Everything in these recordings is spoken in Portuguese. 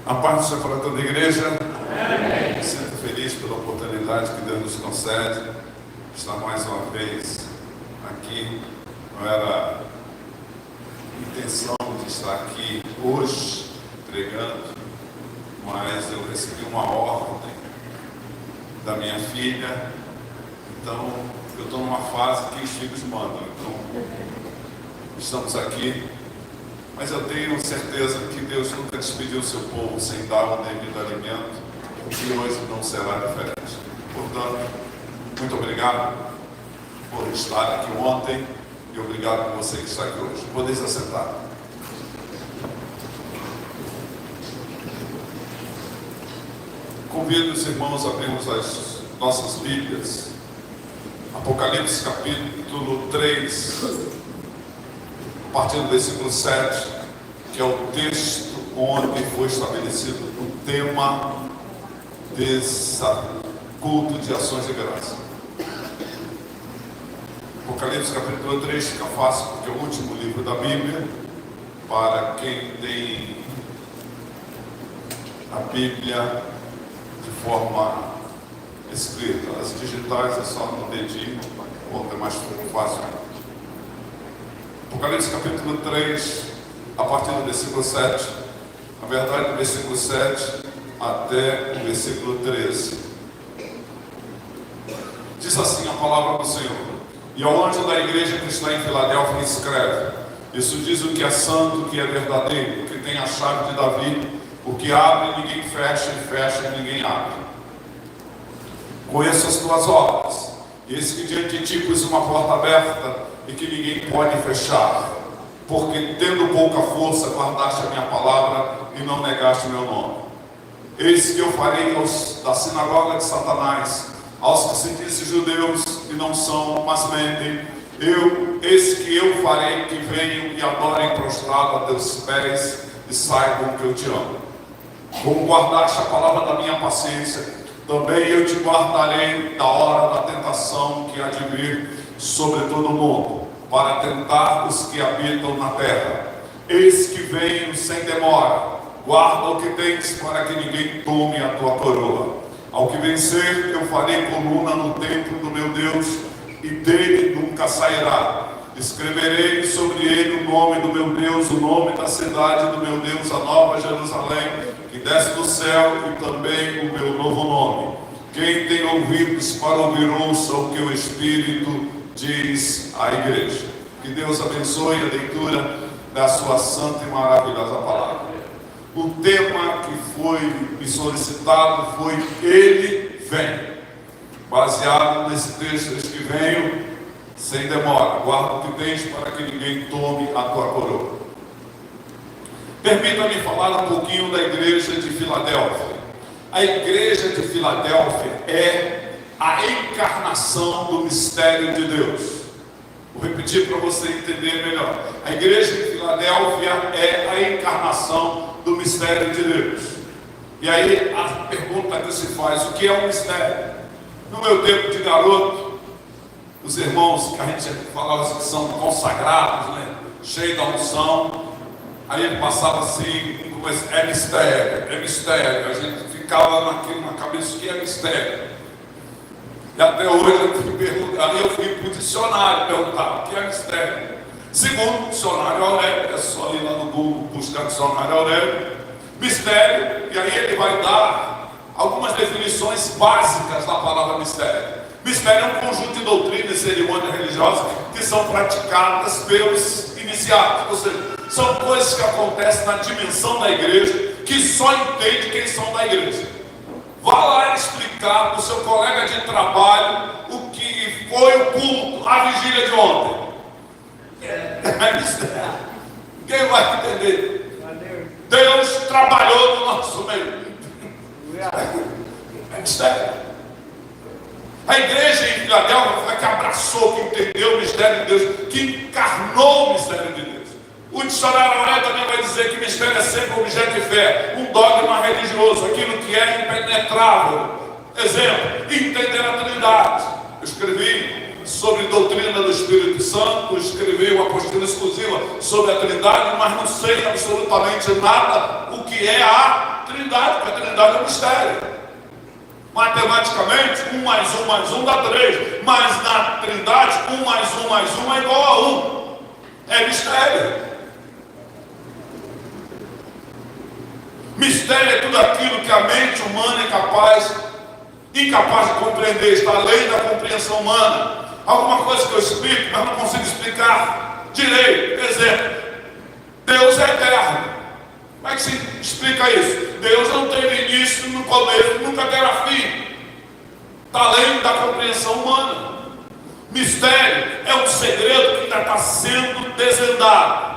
A paz do Senhor para toda a igreja. Amém. Me sinto feliz pela oportunidade que Deus nos concede de estar mais uma vez aqui. Não era intenção de estar aqui hoje pregando, mas eu recebi uma ordem da minha filha. Então eu estou numa fase que os filhos mandam. Então estamos aqui. Mas eu tenho certeza que Deus nunca despediu o seu povo sem dar o devido alimento, e hoje não será diferente. Portanto, muito obrigado por estar aqui ontem e obrigado por você que está aqui hoje. Podeis assentar. Convido os irmãos a abrirmos as nossas Bíblias. Apocalipse capítulo 3. A partir do versículo 7, que é o texto onde foi estabelecido o tema desse culto de ações de graça. Apocalipse capítulo 3 fica fácil, porque é o último livro da Bíblia. Para quem tem a Bíblia de forma escrita, as digitais é só no dedinho, é mais fácil. Apocalipse capítulo 3, a partir do versículo 7, na verdade do versículo 7 até o versículo 13. Diz assim a palavra do Senhor: e ao anjo da igreja que está em Filadélfia escreve: isso diz o que é santo, o que é verdadeiro, o que tem a chave de Davi, o que abre ninguém fecha, e fecha ninguém abre. Conheço as tuas obras, e eis que diante de ti pus uma porta aberta e que ninguém pode fechar, porque tendo pouca força guardaste a minha palavra e não negaste o meu nome. Eis que eu farei da sinagoga de Satanás, aos que se dizem judeus e não são, mas mentem, eis que eu farei que venham e adorem prostrado a teus pés e saibam que eu te amo. Como guardaste a palavra da minha paciência, também eu te guardarei da hora da tentação que há de vir sobre todo o mundo, para tentar os que habitam na terra. Eis que venho sem demora, guarda o que tens, para que ninguém tome a tua coroa. Ao que vencer, eu farei coluna no templo do meu Deus, e dele nunca sairá. Escreverei sobre ele o nome do meu Deus, o nome da cidade do meu Deus, a nova Jerusalém, que desce do céu, e também o meu novo nome. Quem tem ouvidos para ouvir, ouça o que o Espírito diz à igreja. Que Deus abençoe a leitura da sua santa e maravilhosa palavra. O tema que foi me solicitado foi: Ele vem. Baseado nesse texto, eis que venho sem demora, guarda o que tens, para que ninguém tome a tua coroa. Permita-me falar um pouquinho da igreja de Filadélfia. A igreja de Filadélfia é a encarnação do mistério de Deus. Vou repetir para você entender melhor. A igreja de Filadélfia é a encarnação do mistério de Deus. E aí a pergunta que se faz: o que é um mistério? No meu tempo de garoto, os irmãos que a gente falava que são consagrados, né, cheios da unção, aí ele passava assim, é mistério, é mistério. A gente ficava naquilo na cabeça: que é mistério? E até hoje eu fui para o dicionário perguntar: o que é mistério? Segundo o dicionário Aurélio, é só ir lá no Google buscar o dicionário Aurélio, mistério, e aí ele vai dar algumas definições básicas da palavra mistério. Mistério é um conjunto de doutrinas e cerimônias religiosas que são praticadas pelos iniciados, ou seja, são coisas que acontecem na dimensão da igreja, que só entende quem são da igreja. Vá lá explicar para o seu colega de trabalho o que foi o culto, a vigília de ontem. É mistério. Quem vai entender? Deus trabalhou no nosso meio. É mistério. A igreja em Filadélfia foi que abraçou, que entendeu o mistério de Deus, que encarnou o mistério de Deus. O dicionário Aurélio também vai dizer que mistério é sempre objeto de fé, um dogma religioso, aquilo que é impenetrável. Exemplo: entender a Trindade. Eu escrevi sobre doutrina do Espírito Santo, escrevi uma apostila exclusiva sobre a Trindade, mas não sei absolutamente nada o que é a Trindade, porque a Trindade é um mistério. Matematicamente, 1 mais 1 dá 3. Mas na Trindade, 1 mais 1 é igual a 1. É mistério. Mistério é tudo aquilo que a mente humana é incapaz de compreender, está além da compreensão humana. Alguma coisa que eu explico, mas não consigo explicar direito. Exemplo, Deus é eterno. Como é que se explica isso? Deus não teve início no começo, nunca terá fim. Está além da compreensão humana. Mistério é um segredo que ainda está sendo desvendado.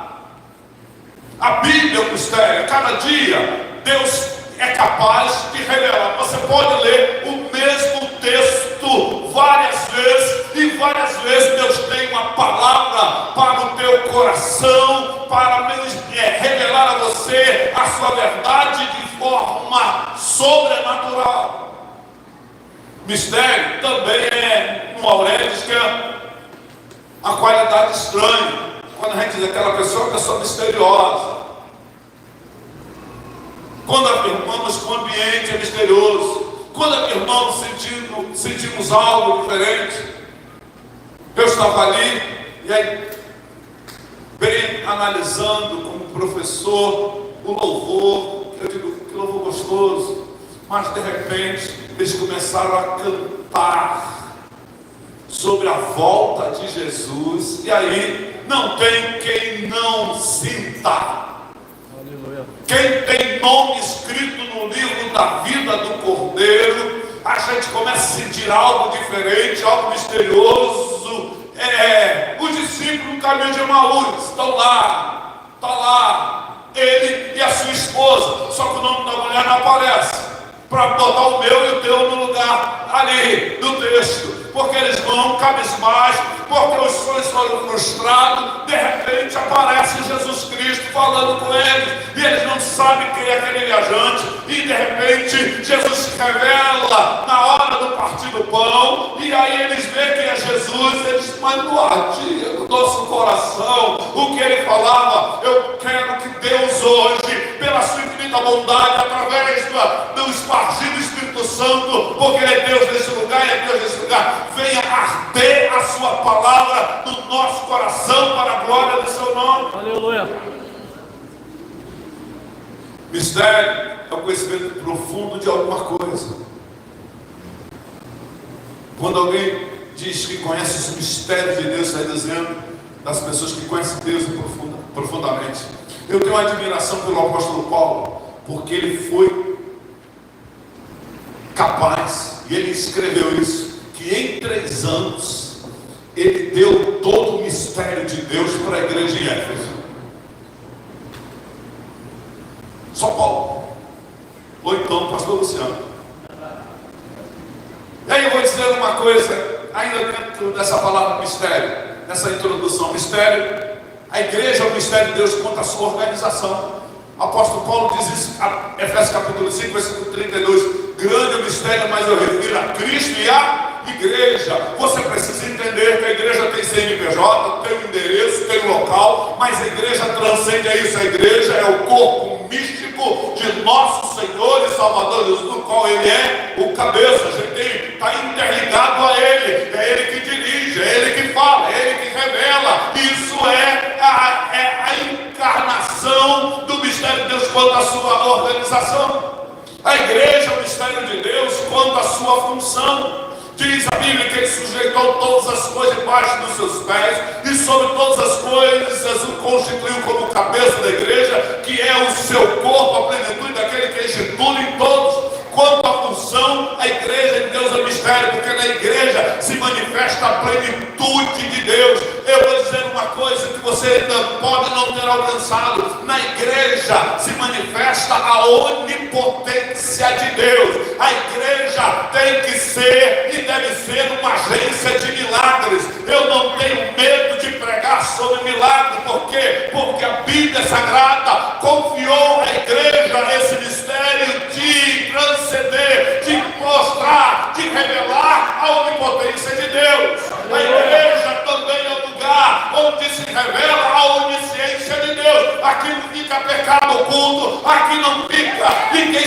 A Bíblia é um mistério. Cada dia Deus é capaz de revelar. Você pode ler o mesmo texto várias vezes, e várias vezes Deus tem uma palavra para o teu coração, para revelar a você a sua verdade de forma sobrenatural. Mistério também é, no Aurélio diz que é a qualidade estranha. Quando a gente diz aquela pessoa, é uma pessoa misteriosa. Quando afirmamos que o ambiente é misterioso, quando afirmamos sentimos algo diferente. Eu estava ali, e aí, bem analisando como professor, o louvor, eu digo, que louvor gostoso, mas de repente, eles começaram a cantar sobre a volta de Jesus, e aí, não tem quem não sinta. Quem tem nome escrito no livro da vida do Cordeiro, a gente começa a sentir algo diferente, algo misterioso. Os discípulos no caminho de Emaús estão lá, está lá, ele e a sua esposa, só que o nome da mulher não aparece, para botar o meu e o teu no lugar ali do texto, porque eles vão cabisbaixo, porque os sonhos foram frustrados. De repente aparece Jesus Cristo falando com eles, e eles não sabem quem é aquele viajante, e de repente Jesus se revela na hora do partir do pão, e aí eles veem quem é Jesus, eles, mas no ardia no nosso coração o que ele falava. Eu quero que Deus hoje, pela sua infinita bondade, através do espargir do Espírito Santo, porque ele é Deus nesse lugar e é Deus nesse lugar, venha arder a sua palavra no nosso coração para a glória do seu nome. Aleluia. Mistério é o conhecimento profundo de alguma coisa. Quando alguém diz que conhece os mistérios de Deus, está dizendo das pessoas que conhecem Deus profundamente. Eu tenho uma admiração pelo apóstolo Paulo, porque ele foi capaz, e ele escreveu isso, que em 3 anos ele deu todo o mistério de Deus para a igreja em Éfeso. Só Paulo. Ou então pastor Luciano. E aí eu vou dizer uma coisa, ainda dentro dessa palavra mistério, nessa introdução. Mistério, a igreja é o mistério de Deus quanto à sua organização. O apóstolo Paulo diz isso, Efésios capítulo 5, versículo 32. Grande é o mistério, mas eu refiro a Cristo e a igreja. Você precisa entender que a igreja tem CNPJ, tem um endereço, tem um local, mas a igreja transcende a isso. A igreja é o corpo místico de nosso Senhor e Salvador Jesus, do qual ele é o cabeça. A gente está interligado a ele, é ele que dirige, é ele que fala, é ele que revela. Isso é a encarnação do mistério de Deus quanto à sua organização. A igreja é o mistério de Deus quanto à sua função. Diz a Bíblia que ele sujeitou todas as coisas debaixo dos seus pés, e sobre todas as coisas o constituiu como cabeça da igreja, que é o seu corpo, a plenitude daquele que enche tudo em todos. Quanto à função, a igreja de Deus é mistério, porque na igreja se manifesta a plenitude de Deus. Eu vou dizer uma coisa que você ainda pode não ter alcançado: na igreja se manifesta a onipotência de Deus. A igreja tem que ser e deve ser uma agência de milagres. Eu não tenho medo de pregar sobre milagres. Por quê? Porque a Bíblia Sagrada confiou à igreja esse mistério de transcender, de mostrar, de revelar a onipotência de Deus. A igreja também é o lugar onde se revela a onisciência de Deus. Aqui não fica pecado oculto, aqui não fica ninguém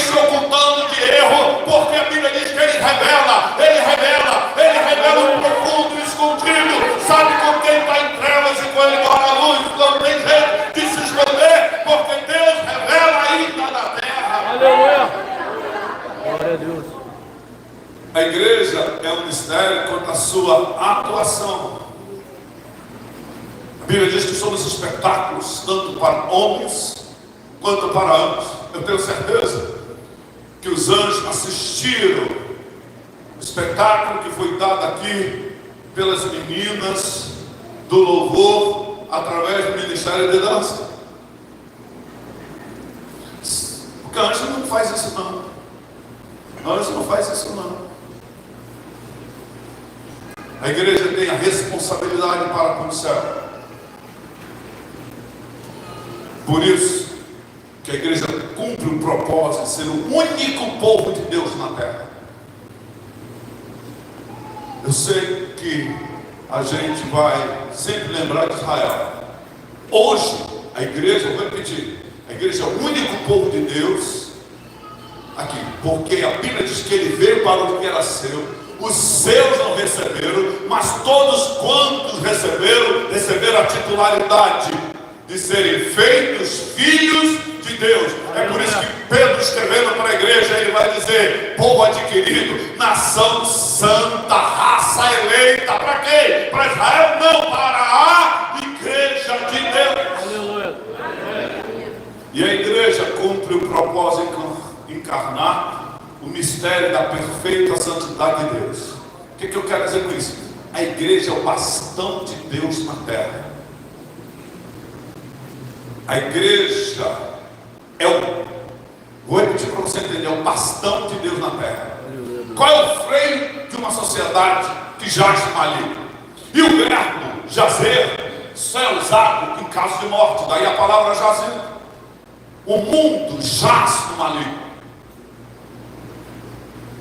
igreja é um mistério quanto à sua atuação. A Bíblia diz que somos espetáculos, tanto para homens quanto para anjos. Eu tenho certeza que os anjos assistiram o espetáculo que foi dado aqui pelas meninas do louvor através do Ministério de Dança. Porque anjo não faz isso não. Anjo não faz isso não. A igreja tem a responsabilidade para com o céu. Por isso que a igreja cumpre o propósito de ser o único povo de Deus na terra. Eu sei que a gente vai sempre lembrar de Israel. Hoje, a igreja, vou repetir, a igreja é o único povo de Deus aqui, porque a Bíblia diz que ele veio para o que era seu. Os seus não receberam, mas todos quantos receberam a titularidade de serem feitos filhos de Deus. É por isso que Pedro, escrevendo para a igreja, ele vai dizer: povo adquirido, nação santa, raça eleita. Para quê? Para Israel? Não, para a igreja de Deus. E a igreja cumpre o propósito de encarnar o mistério da perfeita santidade de Deus. O que eu quero dizer com isso? A igreja é o bastão de Deus na terra. A igreja é vou repetir para você entender, é o bastão de Deus na terra. Qual é o freio de uma sociedade que jaz no maligno? E o verbo jazer só é usado em caso de morte, daí a palavra jazer. O mundo jaz no maligno.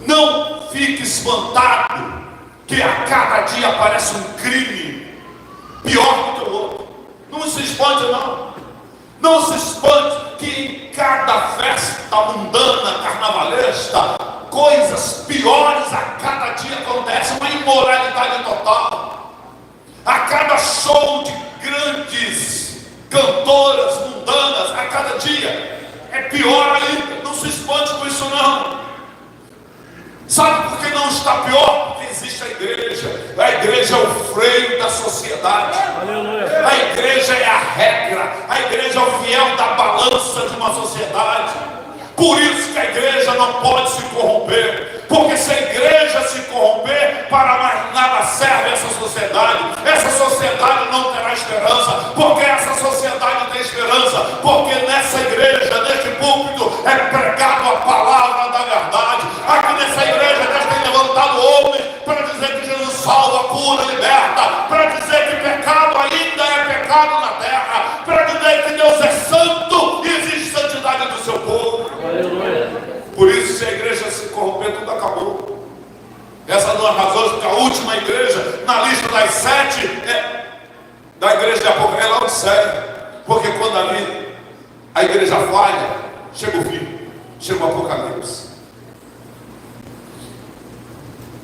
Não fique espantado que a cada dia aparece um crime pior do que o outro. Não se espante não. Não se espante que em cada festa mundana, carnavalesca, coisas piores a cada dia acontecem. Uma imoralidade total. A cada show de grandes cantoras mundanas, a cada dia é pior ainda. Não se espante com isso não. Sabe por que não está pior? Porque existe a igreja. A igreja é o freio da sociedade. A igreja é a regra. A igreja é o fiel da balança de uma sociedade. Por isso que a igreja não pode se corromper. Porque se a igreja se corromper, para mais nada serve essa sociedade. Essa sociedade não terá esperança. Porque essa sociedade tem esperança. Porque nessa igreja, neste púlpito, é pregado a palavra da verdade. Aqui nessa igreja, Deus tem levantado homens para dizer que Jesus salva, cura, liberta. Para dizer que pecado ainda é pecado na terra. Para dizer que Deus é santo e existe santidade do seu povo. Por isso, se a igreja se corromper, tudo acabou. Essa é uma das razões porque a última igreja na lista das 7 da igreja de Apocalipse é Laodiceia. Porque quando ali a igreja falha, chega o fim, chega o Apocalipse.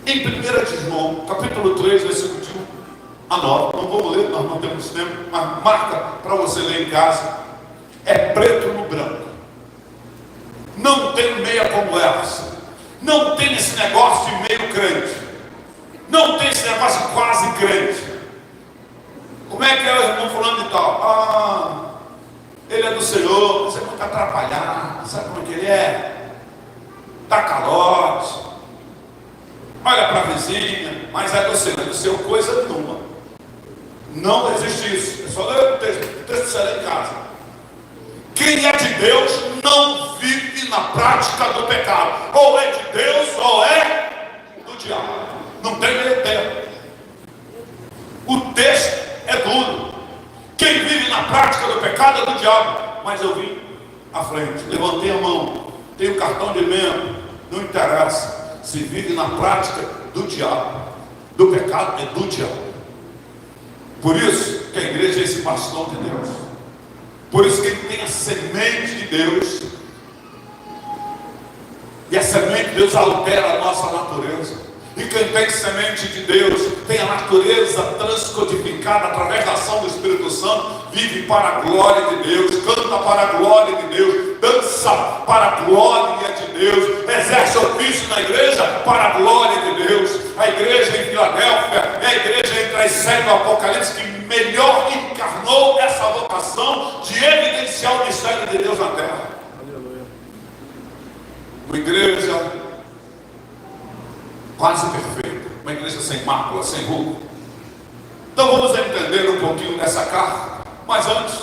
Em 1 de João, capítulo 3, versículo 1 a 9, não vamos ler, nós não temos tempo, mas marca para você ler em casa. É preto no branco. Não tem meia conversa. Não tem esse negócio de meio crente. Não tem esse negócio de quase crente. Como é que é o irmão fulano de tal? Ele é do Senhor, você nunca atrapalhar. Sabe como é que ele é? Dá calote. Olha para a vizinha, mas é do Senhor coisa nenhuma. Não existe isso. É só ler o texto será em casa. Quem é de Deus não vive na prática do pecado. Ou é de Deus ou é do diabo. Não tem meio termo. O texto é duro. Quem vive na prática do pecado é do diabo. Mas eu vim à frente, levantei a mão, tenho cartão de membro, não interessa. Se vive na prática do diabo, do pecado é do diabo. Por isso que a igreja é esse bastão de Deus. Por isso que ele tem a semente de Deus. E a semente de Deus altera a nossa natureza. E quem tem semente de Deus tem a natureza transcodificada através da ação do Espírito Santo. Vive para a glória de Deus, canta para a glória de Deus, dança para a glória de Deus, exerce ofício na igreja para a glória de Deus. A igreja em Filadélfia é a igreja entre as 7 do Apocalipse que melhor encarnou essa vocação de evidenciar o mistério de Deus na terra. Uma igreja quase perfeita, uma igreja sem mácula, sem ruga. Então vamos entender um pouquinho dessa carta, mas antes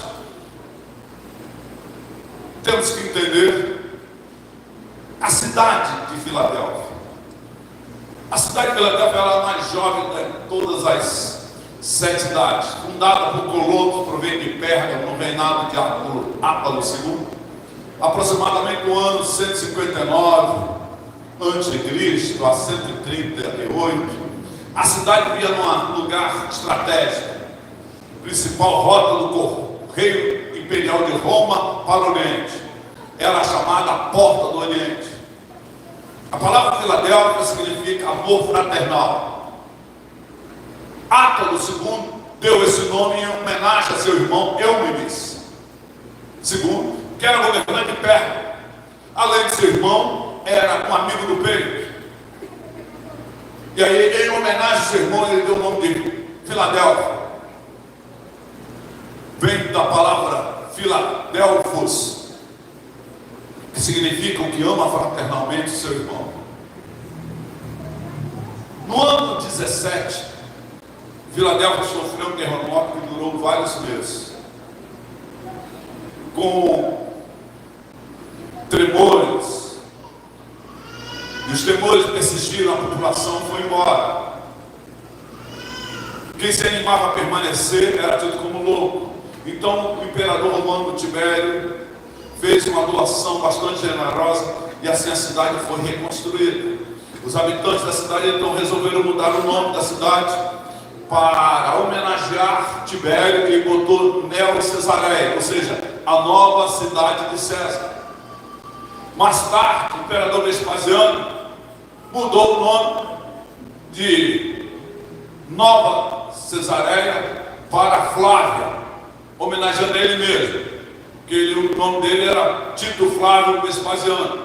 temos que entender a cidade de Filadélfia. A cidade de Filadélfia era a mais jovem de todas as 7 cidades, fundada por colonos provenientes de Pérgamo no reinado de Átalo II, aproximadamente no ano 159 a.C. a 138. A cidade vivia num lugar estratégico, principal rota do correio imperial de Roma para o Oriente. Era chamada a Porta do Oriente. A palavra Filadélfia significa amor fraternal. Átalo II deu esse nome em homenagem a seu irmão Eumenes II, que era governante de Pérgamo. Além de ser irmão, era um amigo do peito. E aí, em homenagem ao seu irmão, ele deu o nome de Filadélfia. Vem da palavra Filadelfos, que significa o que ama fraternalmente seu irmão. No ano 17, Filadélfia sofreu um terremoto que durou vários meses, com tremores. E os temores persistiram, a população foi embora. Quem se animava a permanecer era tido como louco. Então o imperador romano Tibério fez uma doação bastante generosa e assim a cidade foi reconstruída. Os habitantes da cidade então resolveram mudar o nome da cidade para homenagear Tibério e botou Neo Cesareia, ou seja, a nova cidade de César. Mais tarde, o imperador Vespasiano mudou o nome de Nova Cesareia para Flávia, homenageando ele mesmo, que o nome dele era Tito Flávio Vespasiano.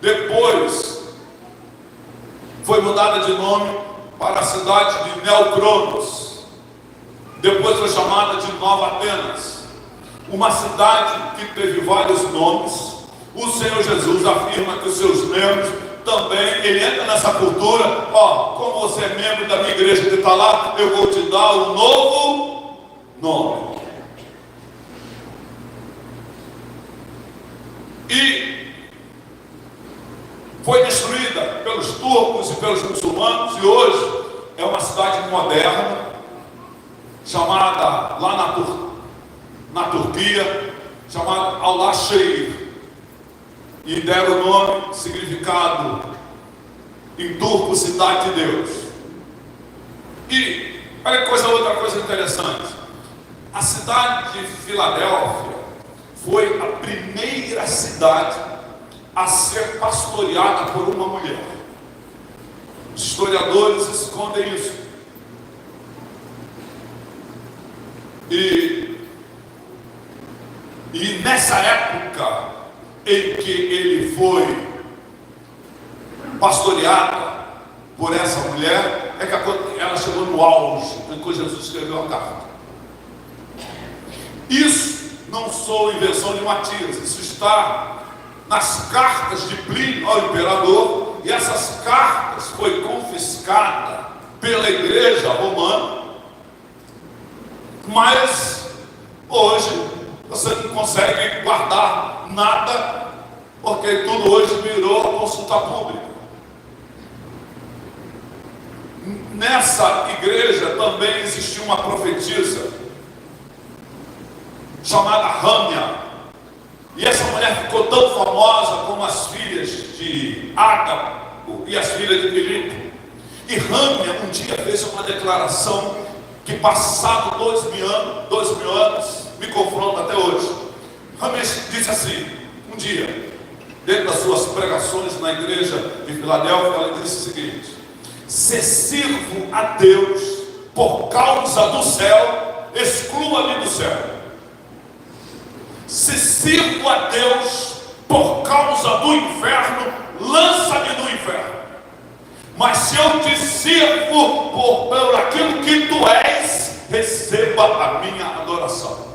Depois foi mudada de nome para a cidade de Neocronos. Depois foi chamada de Nova Atenas, uma cidade que teve vários nomes. O Senhor Jesus afirma que os seus membros também, ele entra nessa cultura. Como você é membro da minha igreja que está lá, eu vou te dar um novo nome. E foi destruída pelos turcos e pelos muçulmanos, e hoje é uma cidade moderna, chamada lá na Turquia, chamada Al-Sheir. E deram o nome, significado em turco, cidade de Deus. E olha outra coisa interessante. A cidade de Filadélfia foi a primeira cidade a ser pastoreada por uma mulher. Os historiadores escondem isso. E nessa época em que ele foi pastoreado por essa mulher, é que ela chegou no auge, quando Jesus escreveu a carta. Isso não sou invenção de Matias, isso está nas cartas de Plínio ao imperador, e essas cartas foi confiscada pela igreja romana, mas hoje você não consegue guardar nada, porque tudo hoje virou consulta pública. Nessa igreja também existia uma profetisa chamada Râmia, e essa mulher ficou tão famosa como as filhas de Ágabo e as filhas de Filipe. E Râmia um dia fez uma declaração que, passado 2000 anos, me confronta até hoje. Râmia disse assim, um dia, dentro das suas pregações na igreja de Filadélfia, ela disse o seguinte: se sirvo a Deus por causa do céu, exclua-me do céu. Se sirvo a Deus por causa do inferno, lança-me no inferno. Mas se eu te sirvo por aquilo que tu és, receba a minha adoração.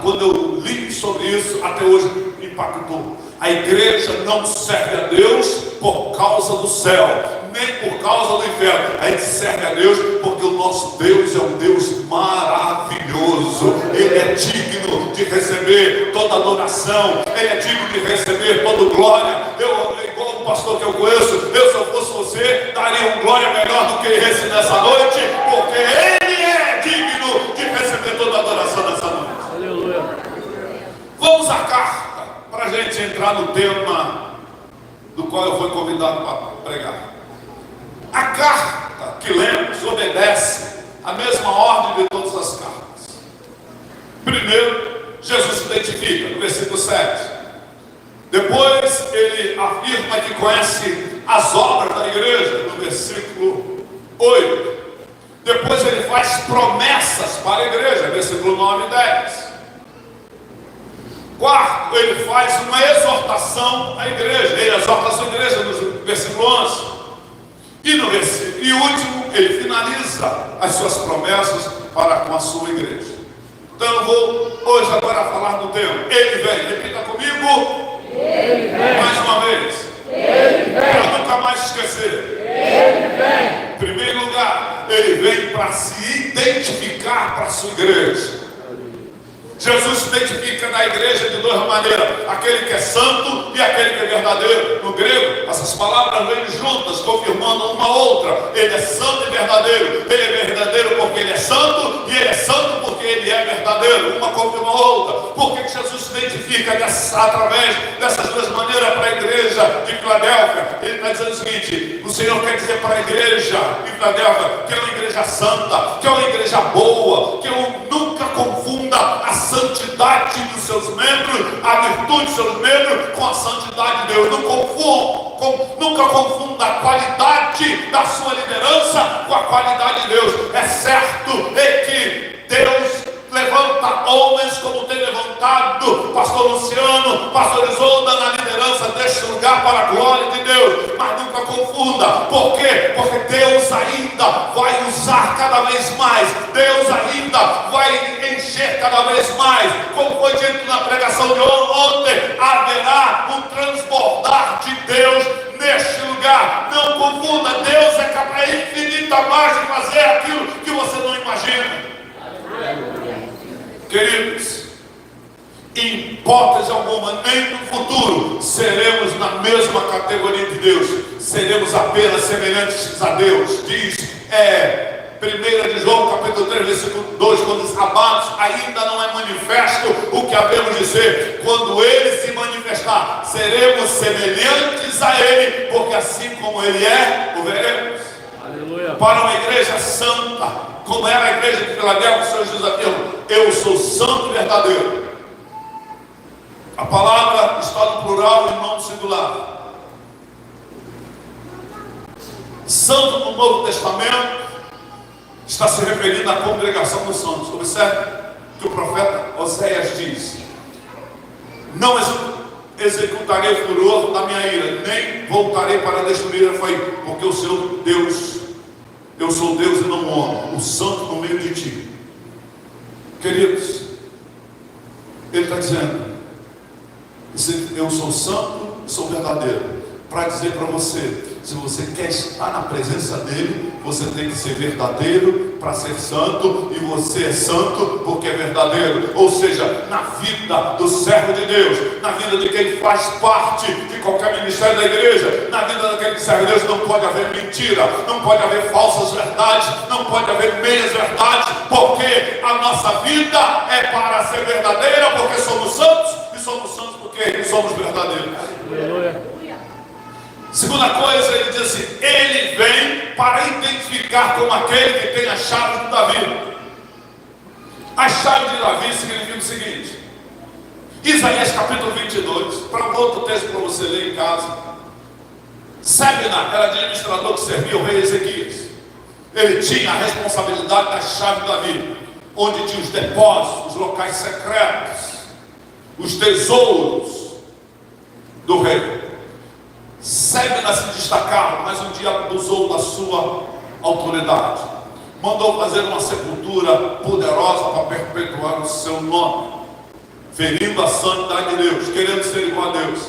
Quando eu li sobre isso, até hoje me impactou. A igreja não serve a Deus por causa do céu, nem por causa do inferno. A gente serve a Deus porque o nosso Deus é um Deus maravilhoso. Ele é digno de receber toda adoração. Ele é digno de receber toda glória. Igual o pastor que eu conheço, se eu fosse você, daria um glória melhor do que esse nessa noite, porque ele é digno de receber toda adoração nessa noite. Aleluia. Vamos à carta, para a gente entrar no tema do qual eu fui convidado para pregar. A carta que lemos obedece a mesma ordem de todas as cartas. Primeiro, Jesus se identifica, no versículo 7. Depois, ele afirma que conhece as obras da igreja, no versículo 8. Depois, ele faz promessas para a igreja, versículo 9 e 10. Quarto, ele faz uma exortação à igreja. Ele exorta a sua igreja no versículo 11. E último, ele finaliza as suas promessas para com a sua igreja. Então eu vou hoje agora falar do tema. Ele vem. Repita comigo. Ele vem. Mais uma vez. Ele vem. Para nunca mais esquecer. Ele vem. Em primeiro lugar, ele vem para se identificar para a sua igreja. Jesus se identifica na igreja de duas maneiras: aquele que é santo e aquele que é verdadeiro. No grego, essas palavras vêm juntas, confirmando uma outra. Ele é santo e verdadeiro. Ele é verdadeiro porque ele é santo, e ele é santo porque ele é verdadeiro. Uma confirma a outra. Por que Jesus se identifica através dessas duas maneiras para a igreja de Filadélfia? Ele está dizendo o seguinte: o Senhor quer dizer para a igreja de Filadélfia que é uma igreja santa, que é uma igreja boa, que eu nunca confunda a santidade dos seus membros, a virtude dos seus membros com a santidade de Deus. Nunca confunda a qualidade da sua liderança com a qualidade de Deus. É certo que Deus levanta homens como tem levantado pastor Luciano, pastor Isolda na liderança deste lugar para a glória de Deus, mas nunca confunda. Por quê? Porque Deus ainda vai usar cada vez mais, Deus ainda vai encher cada vez mais. Como foi dito na pregação de ontem, haverá um transbordar de Deus neste lugar. Não confunda, Deus é capaz infinitamente de fazer aquilo que você não imagina. Queridos, em hipótese alguma, nem no futuro seremos na mesma categoria de Deus, seremos apenas semelhantes a Deus. Diz 1 de João capítulo 3 versículo 2, quando os amados ainda não é manifesto o que havemos de ser. Quando ele se manifestar, seremos semelhantes a ele, porque assim como ele é, o veremos. Aleluia. Para uma igreja santa, como era a igreja de Filadélfia, o Senhor Jesus afirma: eu sou santo e verdadeiro. A palavra está no plural e não no singular. Santo no Novo Testamento está se referindo à congregação dos santos. Observe que o profeta Oséias diz: não executarei o furor da minha ira, nem voltarei para destruir a fé, porque o Senhor Deus, eu sou Deus e não homem, o santo no meio de ti. Queridos, ele está dizendo: eu sou santo e sou verdadeiro, para dizer para você, se você quer estar na presença dele, você tem que ser verdadeiro para ser santo, e você é santo porque é verdadeiro. Ou seja, na vida do servo de Deus, na vida de quem faz parte de qualquer ministério da igreja, na vida daquele que serve a Deus, não pode haver mentira, não pode haver falsas verdades, não pode haver meias verdades, porque a nossa vida é para ser verdadeira, porque somos santos, e somos santos porque somos verdadeiros. Aleluia. Segunda coisa, ele diz assim: ele vem para identificar como aquele que tem a chave de Davi. A chave de Davi significa o seguinte: Isaías capítulo 22, para um outro texto para você ler em casa. Sebna era administrador que servia o rei Ezequias. Ele tinha a responsabilidade da chave de Davi, onde tinha os depósitos, os locais secretos, os tesouros do rei. Sebna se destacava, mas um dia abusou da sua autoridade. Mandou fazer uma sepultura poderosa para perpetuar o seu nome, ferindo a santidade de Deus, querendo ser igual a Deus.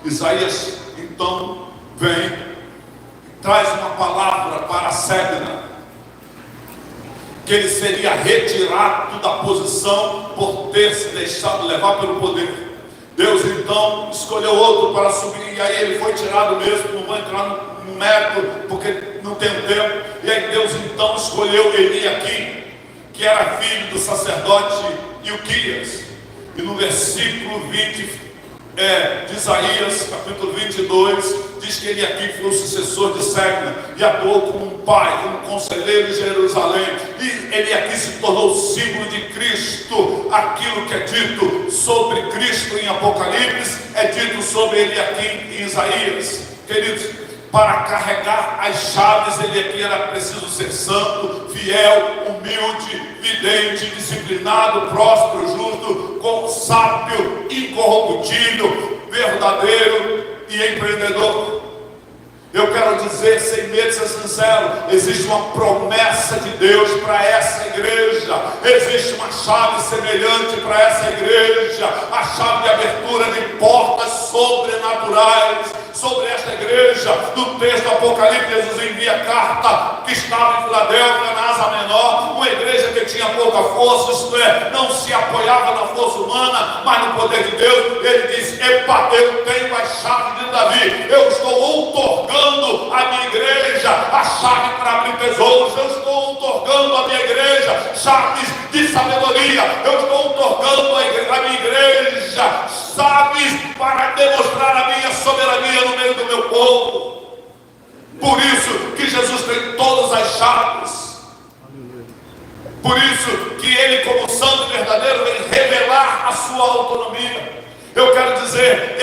Isaías então vem, traz uma palavra para Sebna, que ele seria retirado da posição por ter se deixado levar pelo poder. Deus então escolheu outro para subir, e aí ele foi tirado mesmo. Não vou entrar no mérito, porque não tem tempo. E aí Deus então escolheu Eliaquim, que era filho do sacerdote Ilquias. E no versículo 20 de Isaías, capítulo 22, diz que Eliaquim foi o sucessor de Sebna e atuou como um pai, como um conselheiro em Jerusalém. E Eliaquim se tornou símbolo de Cristo. Aquilo que é dito sobre Cristo em Apocalipse é dito sobre Eliaquim em Isaías. Queridos, para carregar as chaves, Eliaquim era preciso ser santo, fiel, humilde, vidente, disciplinado, próspero, justo, sábio, incorruptível, verdadeiro e empreendedor. Eu quero dizer, sem medo de ser sincero, existe uma promessa de Deus para essa igreja. Existe uma chave semelhante para essa igreja. A chave de abertura de portas sobrenaturais sobre esta igreja. No texto do Apocalipse, Jesus envia carta que estava em Filadélfia, na Ásia Menor, uma igreja que tinha pouca força, isto é, não se apoiava na força humana, mas no poder de Deus. Ele diz: epa, eu tenho a chave de Davi, eu estou outorgando a minha igreja a chave para abrir tesouros, eu estou outorgando a minha igreja chaves de sabedoria, eu estou outorgando a minha igreja chaves para demonstrar a minha soberania no meio do meu povo. Por isso que Jesus tem todas as chaves. Por isso que ele, como santo e verdadeiro, vem revelar a sua autonomia. Eu quero dizer,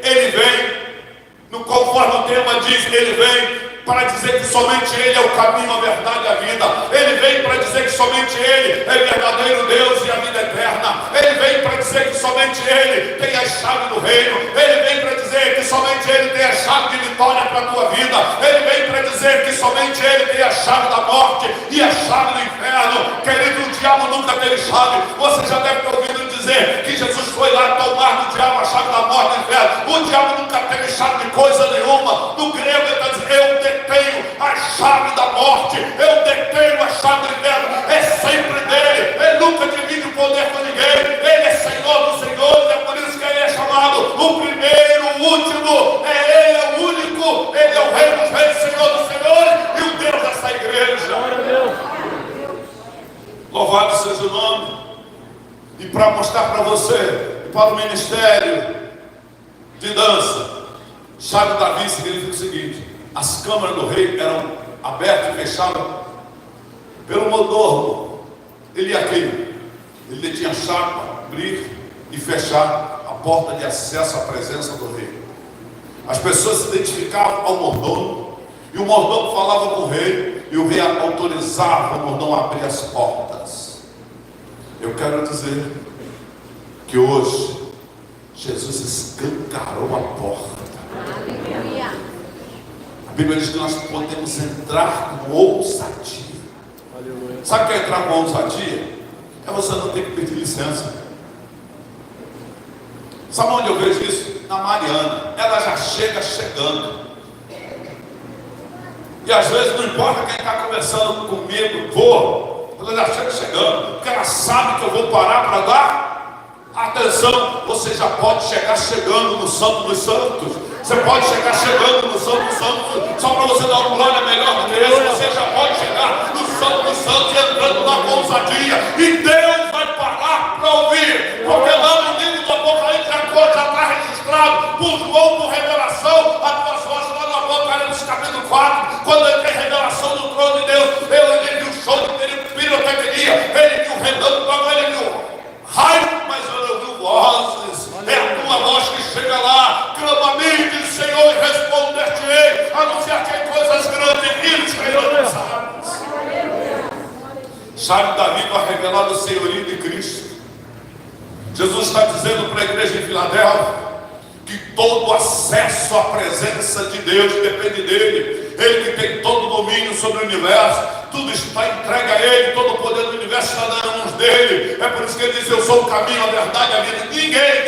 ele vem, conforme o tema diz, ele vem para dizer que somente ele é o caminho, a verdade e a vida. Ele vem para dizer que somente ele é verdadeiro Deus e a vida eterna. Ele vem para dizer que somente ele tem a chave do reino. Ele vem para dizer que somente ele tem a chave de vitória para a tua vida. Ele vem para dizer que somente ele tem a chave da morte e a chave do inferno. Querido, o diabo nunca teve chave. Você já deve ter ouvido dizer que Jesus foi lá tomar do diabo a chave da morte e do inferno. O diabo nunca teve chave de coisa nenhuma. No grego ele está dizendo: eu detenho a chave da morte, eu detenho a chave do inferno. É sempre dele. Ele nunca divide o poder com ninguém. Ele é Senhor dos senhores. É por isso que ele é chamado o primeiro, o último. Ele é o único. Ele é o Rei dos reis, Senhor dos senhores e o Deus dessa igreja. Glória a Deus. Louvado seja o nome. E para mostrar para você, para o ministério de dança, chave de Davi significa o seguinte: as câmaras do rei eram abertas e fechadas pelo mordomo Eliaquim. Ele detinha a chave para abrir e fechar a porta de acesso à presença do rei. As pessoas se identificavam ao mordomo, e o mordomo falava com o rei, e o rei autorizava o mordomo a abrir as portas. Eu quero dizer que hoje Jesus escancarou a porta. A Bíblia diz que nós podemos entrar com ousadia. Aleluia. Sabe o que é entrar com ousadia? É você não ter que pedir licença. Sabe onde eu vejo isso? Na Mariana. Ela já chega chegando. E às vezes não importa quem está conversando comigo, ela já chega chegando, porque ela sabe que eu vou parar para dar atenção. Você já pode chegar chegando no Santo dos Santos. Você pode chegar chegando no Santo dos Santos. Só para você dar uma glória melhor que Deus, você já pode chegar no Santo dos Santos entrando na ousadia. E Deus vai parar para ouvir. Porque lá no livro do Apocalipse já está registrado por João, por revelação, a tua voz lá no Apocalipse capítulo 4, quando ele tem revelação do trono de Deus. Ele viu o show, ele viu pirotecnia, ele viu relâmpago, ele viu raio, mas eu ouvi vozes. É a tua voz que chega lá, clama a mim, diz Senhor, e responder-te-ei, anunciar-te coisas grandes e rios, chave Davi para revelar o senhorio de Cristo. Jesus está dizendo para a igreja em Filadélfia que todo acesso à presença de Deus depende dele. Ele que tem todo o domínio sobre o universo, tudo está entregue a ele, todo o poder do universo está nas mãos dele. É por isso que ele diz: eu sou o caminho, a verdade e a vida. Ninguém,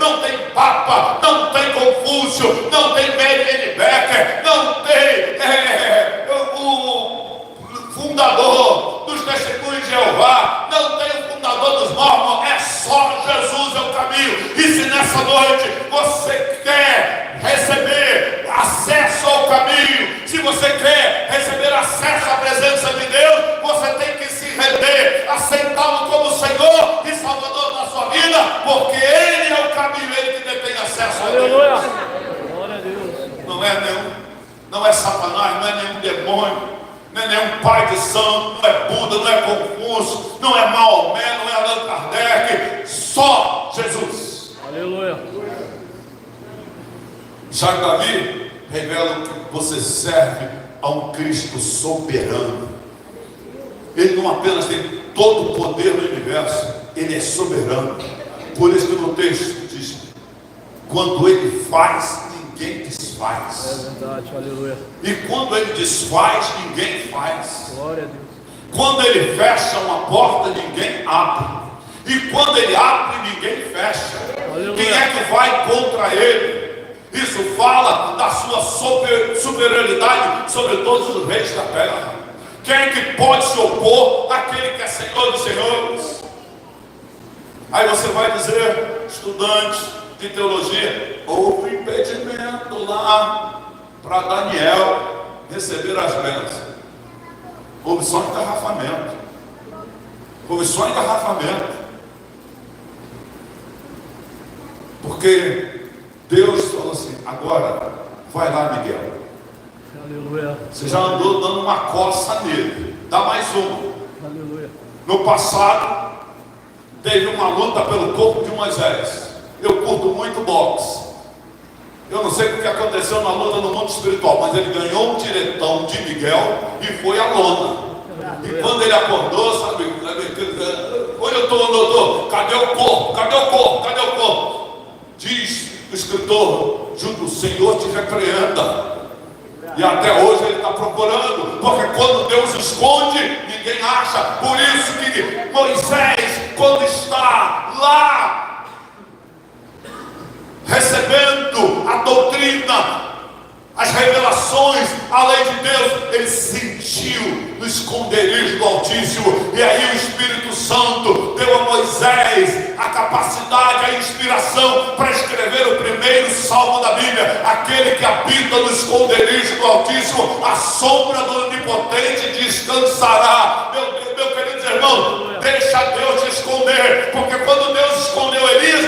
não tem Papa, não tem Confúcio, não tem Mary Becker, não tem o fundador dos Testemunhos de Jeová, não tem o fundador dos Mormons. É só Jesus é o caminho. E se nessa noite você quer receber acesso ao caminho, se você quer receber acesso à presença de Deus, você tem que se render, aceitá-lo como Senhor e Salvador da sua vida, porque Ele é o caminho, Ele que detém acesso a Deus. Aleluia. Glória a Deus. Não é Satanás, não é nenhum demônio, não é nenhum pai de santo, não é Buda, não é Confúcio, não é Maomé, não é Allan Kardec, só Jesus. Aleluia. Já Davi revela que você serve a um Cristo soberano. Ele não apenas tem todo o poder do universo, ele é soberano. Por isso que no texto diz: quando ele faz, ninguém desfaz. É verdade, aleluia. E quando ele desfaz, ninguém faz. Glória a Deus. Quando ele fecha uma porta, ninguém abre. E quando ele abre, ninguém fecha. Aleluia. Quem é que vai contra ele? Isso fala da sua superioridade sobre todos os reis da terra. Quem é que pode se opor àquele que é Senhor dos senhores? Aí você vai dizer, estudante de teologia: houve impedimento lá para Daniel receber as bênçãos. Houve só engarrafamento. Houve só engarrafamento. Porque Deus falou assim: agora vai lá, Miguel. Aleluia. Você já andou dando uma coça nele, dá mais uma. Aleluia. No passado teve uma luta pelo corpo de Moisés. Eu curto muito boxe. Eu não sei o que aconteceu na luta no mundo espiritual, mas ele ganhou um diretão de Miguel e foi à lona. E quando ele acordou, sabe, onde eu estou? Cadê o corpo? Cadê o corpo? Cadê o corpo? Diz o escritor: Júlio, o Senhor te repreenda. E até hoje ele está procurando, porque quando Deus esconde, ninguém acha. Por isso que Moisés, quando está lá recebendo a doutrina, as revelações, a lei de Deus, ele sentiu no esconderijo do Altíssimo. E aí o Espírito Santo deu a Moisés a capacidade, a inspiração para escrever o primeiro salmo da Bíblia: aquele que habita no esconderijo do Altíssimo, a sombra do Onipotente descansará. Meu querido irmão, deixa Deus te esconder, porque quando Deus escondeu Elias,